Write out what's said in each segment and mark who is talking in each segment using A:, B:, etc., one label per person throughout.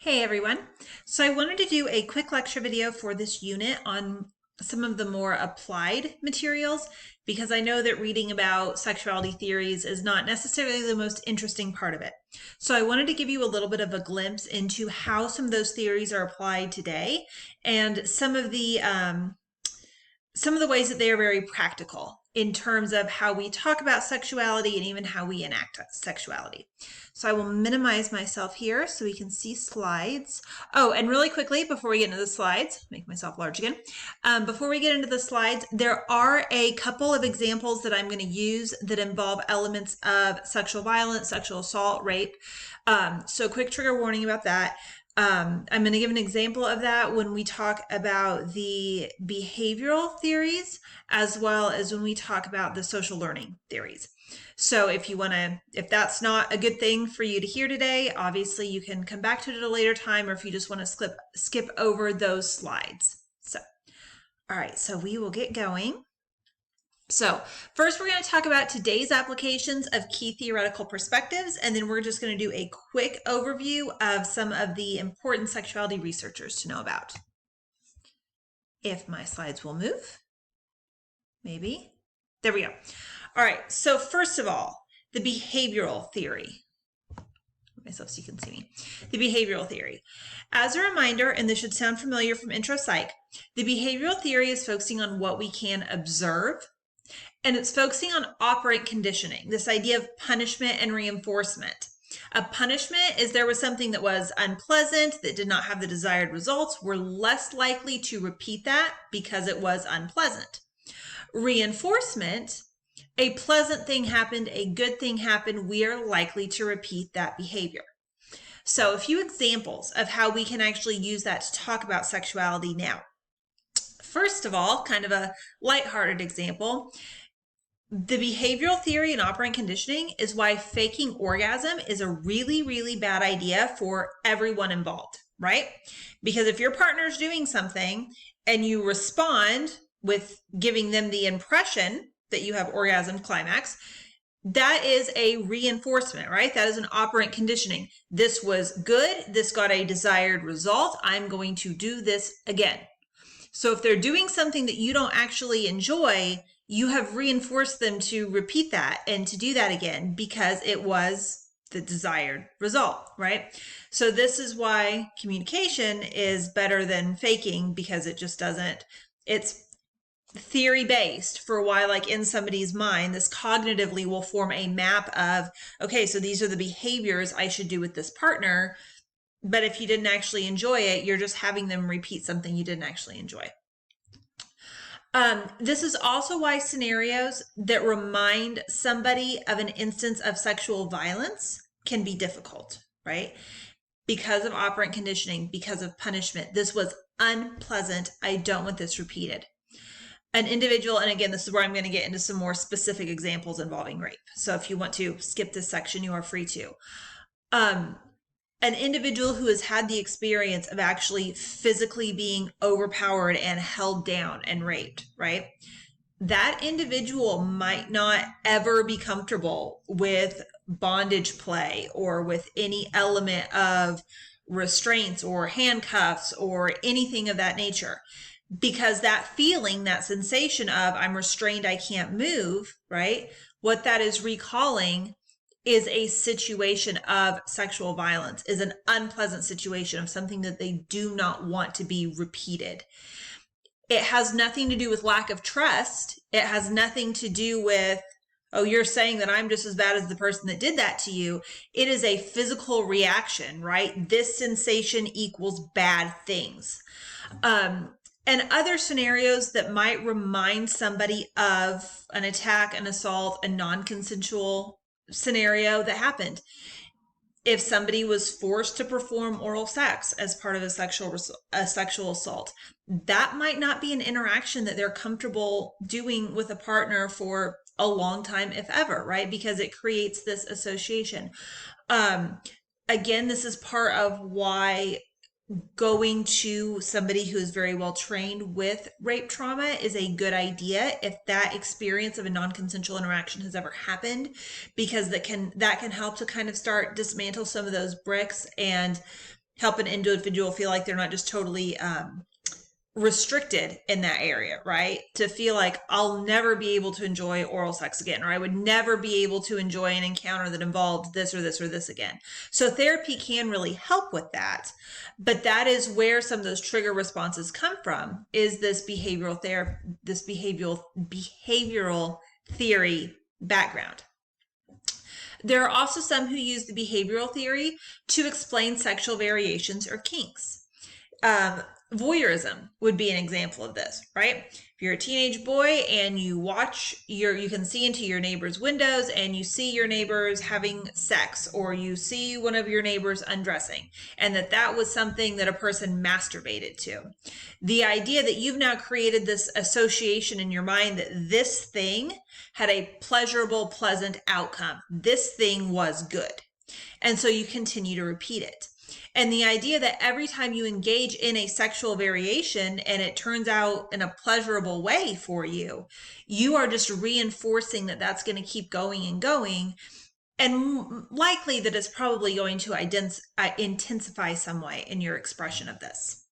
A: Hey everyone. So I wanted to do a quick lecture video for this unit on some of the more applied materials because I know that reading about sexuality theories is not necessarily the most interesting part of it. So I wanted to give you a little bit of a glimpse into how some of those theories are applied today and some of the ways that they are very practical in terms of how we talk about sexuality and even how we enact sexuality. So I will minimize myself here so we can see slides. Oh, and really quickly, before we get into the slides, make myself large again. Before we get into the slides, there are a couple of examples that I'm going to use that involve elements of sexual violence, sexual assault, rape. So quick trigger warning about that. I'm going to give an example of that when we talk about the behavioral theories, as well as when we talk about the social learning theories. So if that's not a good thing for you to hear today, obviously you can come back to it at a later time, or if you just want to skip over those slides. So, all right, so we will get going. So first, we're going to talk about today's applications of key theoretical perspectives, and then we're just going to do a quick overview of some of the important sexuality researchers to know about. If my slides will move, maybe. There we go. All right, so first of all, the behavioral theory. Myself so you can see me. The behavioral theory. As a reminder, and this should sound familiar from intro psych, the behavioral theory is focusing on what we can observe, and it's focusing on operant conditioning, this idea of punishment and reinforcement. A punishment is there was something that was unpleasant, that did not have the desired results. We're less likely to repeat that because it was unpleasant. Reinforcement, a pleasant thing happened, a good thing happened, we are likely to repeat that behavior. So a few examples of how we can actually use that to talk about sexuality now. First of all, kind of a lighthearted example, the behavioral theory and operant conditioning is why faking orgasm is a really, really bad idea for everyone involved, right? Because if your partner's doing something and you respond with giving them the impression that you have orgasm climax, that is a reinforcement, right? That is an operant conditioning. This was good. This got a desired result. I'm going to do this again. So if they're doing something that you don't actually enjoy, you have reinforced them to repeat that and to do that again because it was the desired result, right? So this is why communication is better than faking, because it just doesn't, it's theory based for why, like in somebody's mind, this cognitively will form a map of, okay, so these are the behaviors I should do with this partner. But if you didn't actually enjoy it, you're just having them repeat something you didn't actually enjoy. This is also why scenarios that remind somebody of an instance of sexual violence can be difficult, right? Because of operant conditioning, because of punishment. This was unpleasant. I don't want this repeated. An individual, and again, this is where I'm going to get into some more specific examples involving rape. So if you want to skip this section, you are free to. An individual who has had the experience of actually physically being overpowered and held down and raped, right? That individual might not ever be comfortable with bondage play or with any element of restraints or handcuffs or anything of that nature. Because that feeling, that sensation of I'm restrained, I can't move, right? What that is recalling is a situation of sexual violence, is an unpleasant situation of something that they do not want to be repeated. It has nothing to do with lack of trust. It has nothing to do with, oh, you're saying that I'm just as bad as the person that did that to you. It is a physical reaction, right? This sensation equals bad things. And other scenarios that might remind somebody of an attack, an assault, a non-consensual scenario that happened. If somebody was forced to perform oral sex as part of a sexual assault, that might not be an interaction that they're comfortable doing with a partner for a long time, if ever, right? Because it creates this association. Again, this is part of why going to somebody who is very well trained with rape trauma is a good idea if that experience of a non-consensual interaction has ever happened, because that can help to kind of start dismantle some of those bricks and help an individual feel like they're not just totally restricted in that area, right? To feel like I'll never be able to enjoy oral sex again, or I would never be able to enjoy an encounter that involved this or this or this again. So therapy can really help with that. But that is where some of those trigger responses come from, is this behavioral theory background. There are also some who use the behavioral theory to explain sexual variations or kinks. Voyeurism would be an example of this, right? If you're a teenage boy and you can see into your neighbor's windows and you see your neighbors having sex, or you see one of your neighbors undressing, and that was something that a person masturbated to. The idea that you've now created this association in your mind that this thing had a pleasurable, pleasant outcome. This thing was good. And so you continue to repeat it. And the idea that every time you engage in a sexual variation and it turns out in a pleasurable way for you, you are just reinforcing that that's going to keep going and going. And likely that it's probably going to intensify some way in your expression of this.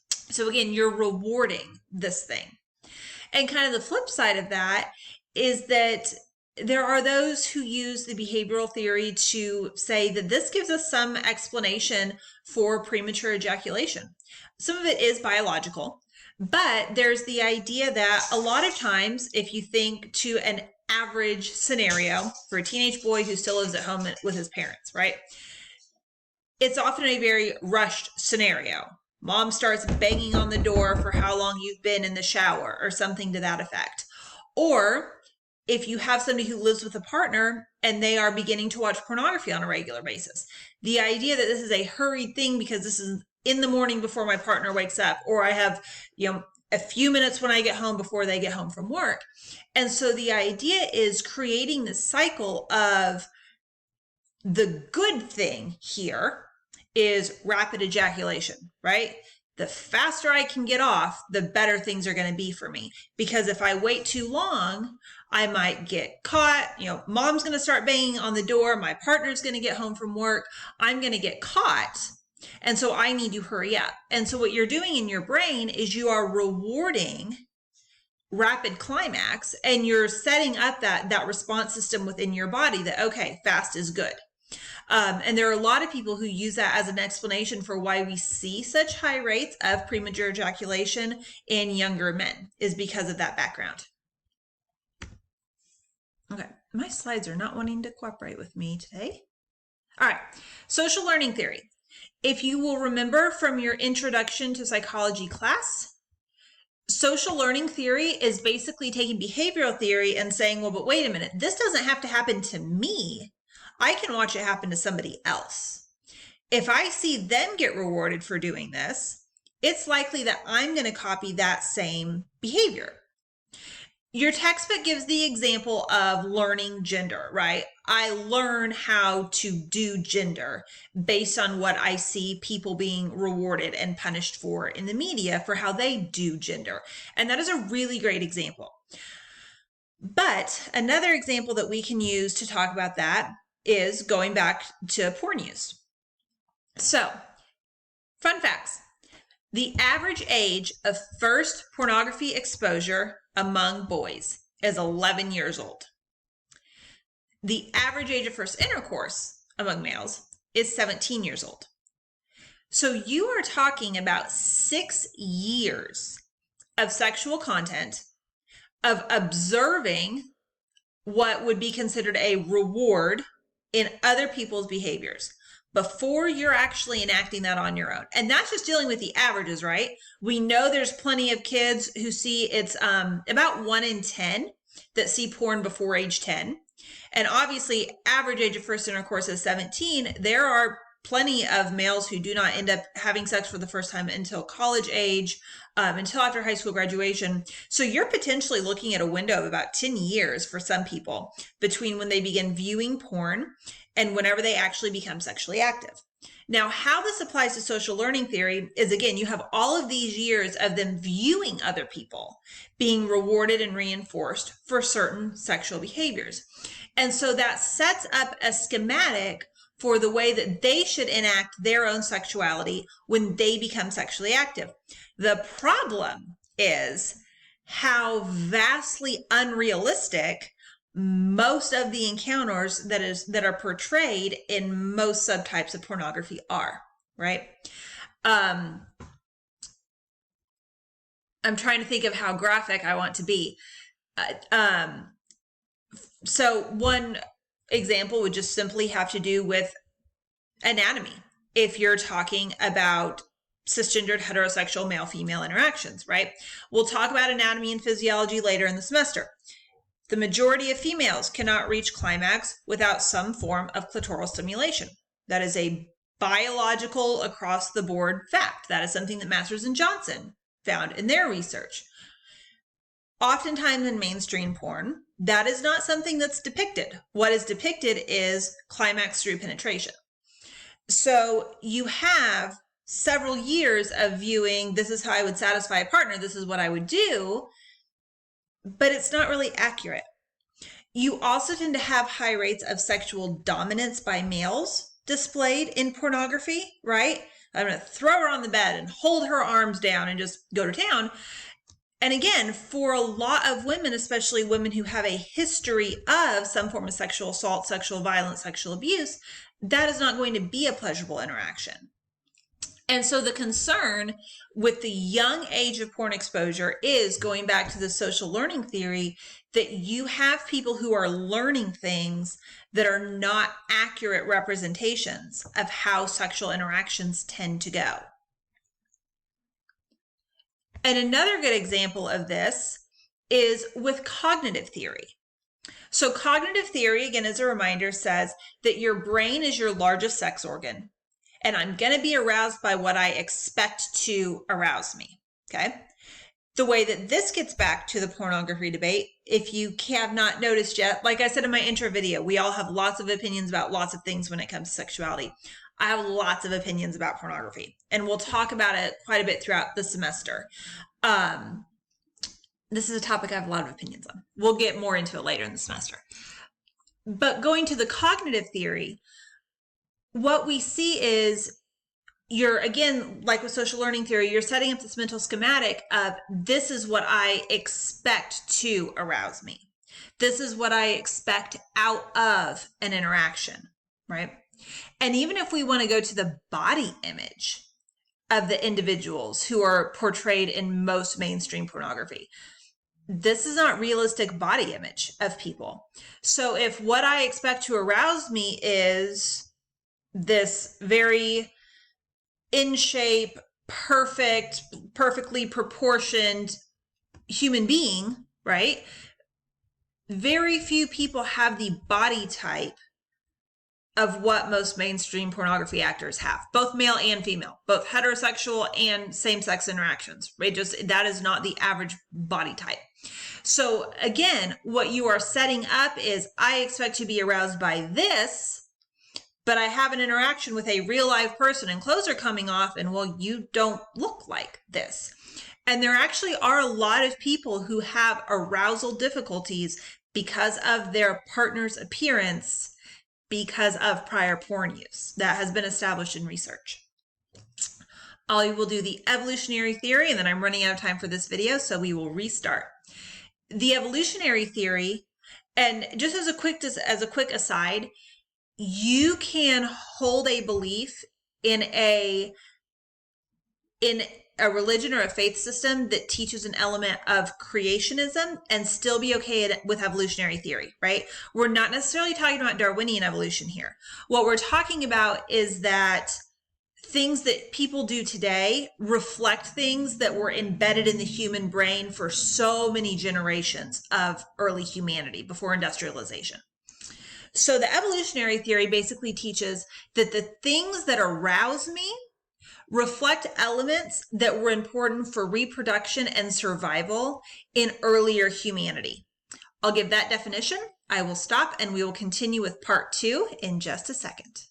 A: So again, you're rewarding this thing. And kind of the flip side of that is that there are those who use the behavioral theory to say that this gives us some explanation for premature ejaculation. Some of it is biological, but there's the idea that a lot of times, if you think to an average scenario for a teenage boy who still lives at home with his parents, right? It's often a very rushed scenario. Mom starts banging on the door for how long you've been in the shower or something to that effect. Or if you have somebody who lives with a partner and they are beginning to watch pornography on a regular basis, the idea that this is a hurried thing because this is in the morning before my partner wakes up, or I have, a few minutes when I get home before they get home from work. And so the idea is creating this cycle of the good thing here is rapid ejaculation, right? The faster I can get off, the better things are going to be for me. Because if I wait too long, I might get caught. Mom's going to start banging on the door. My partner's going to get home from work. I'm going to get caught. And so I need to hurry up. And so what you're doing in your brain is you are rewarding rapid climax, and you're setting up that response system within your body that, okay, fast is good. And there are a lot of people who use that as an explanation for why we see such high rates of premature ejaculation in younger men, is because of that background. Okay, my slides are not wanting to cooperate with me today. All right, social learning theory. If you will remember from your introduction to psychology class, social learning theory is basically taking behavioral theory and saying, well, but wait a minute, this doesn't have to happen to me. I can watch it happen to somebody else. If I see them get rewarded for doing this, it's likely that I'm going to copy that same behavior. Your textbook gives the example of learning gender, right? I learn how to do gender based on what I see people being rewarded and punished for in the media for how they do gender. And that is a really great example. But another example that we can use to talk about that is going back to porn use. So, fun facts. The average age of first pornography exposure among boys is 11 years old. The average age of first intercourse among males is 17 years old. So you are talking about 6 years of sexual content, of observing what would be considered a reward in other people's behaviors before you're actually enacting that on your own. And that's just dealing with the averages, right? We know there's plenty of kids who see it's about 1 in 10 that see porn before age 10. And obviously, average age of first intercourse is 17. There are plenty of males who do not end up having sex for the first time until college age, until after high school graduation. So you're potentially looking at a window of about 10 years for some people between when they begin viewing porn and whenever they actually become sexually active. Now, how this applies to social learning theory is, again, you have all of these years of them viewing other people being rewarded and reinforced for certain sexual behaviors. And so that sets up a schematic for the way that they should enact their own sexuality when they become sexually active. The problem is how vastly unrealistic most of the encounters that are portrayed in most subtypes of pornography are, right? I'm trying to think of how graphic I want to be. So one example would just simply have to do with anatomy. If you're talking about cisgendered heterosexual male-female interactions, right? We'll talk about anatomy and physiology later in the semester. The majority of females cannot reach climax without some form of clitoral stimulation. That is a biological across-the-board fact. That is something that Masters and Johnson found in their research. Oftentimes in mainstream porn, that is not something that's depicted. What is depicted is climax through penetration. So you have several years of viewing, this is how I would satisfy a partner, this is what I would do, but it's not really accurate. You also tend to have high rates of sexual dominance by males displayed in pornography, right? I'm going to throw her on the bed and hold her arms down and just go to town. And again, for a lot of women, especially women who have a history of some form of sexual assault, sexual violence, sexual abuse, that is not going to be a pleasurable interaction. And so the concern with the young age of porn exposure is, going back to the social learning theory, that you have people who are learning things that are not accurate representations of how sexual interactions tend to go. And another good example of this is with cognitive theory. So cognitive theory, again, as a reminder, says that your brain is your largest sex organ, and I'm going to be aroused by what I expect to arouse me, okay? The way that this gets back to the pornography debate, if you have not noticed yet, like I said in my intro video, we all have lots of opinions about lots of things when it comes to sexuality. I have lots of opinions about pornography, and we'll talk about it quite a bit throughout the semester. This is a topic I have a lot of opinions on. We'll get more into it later in the semester. But going to the cognitive theory, what we see is you're, again, like with social learning theory, you're setting up this mental schematic of, this is what I expect to arouse me. This is what I expect out of an interaction, right? And even if we want to go to the body image of the individuals who are portrayed in most mainstream pornography, this is not realistic body image of people. So if what I expect to arouse me is this very in shape, perfectly proportioned human being, right? Very few people have the body type of what most mainstream pornography actors have, both male and female, both heterosexual and same-sex interactions, right? Just, that is not the average body type. So again, what you are setting up is, I expect to be aroused by this, but I have an interaction with a real live person and clothes are coming off, and well, you don't look like this. And there actually are a lot of people who have arousal difficulties because of their partner's appearance, because of prior porn use. That has been established in research. I will do the evolutionary theory, and then I'm running out of time for this video, so we will restart. The evolutionary theory, and just as a quick aside, you can hold a belief in a religion or a faith system that teaches an element of creationism and still be okay with evolutionary theory, right? We're not necessarily talking about Darwinian evolution here. What we're talking about is that things that people do today reflect things that were embedded in the human brain for so many generations of early humanity before industrialization. So the evolutionary theory basically teaches that the things that arouse me reflect elements that were important for reproduction and survival in earlier humanity. I'll give that definition. I will stop and we will continue with part 2 in just a second.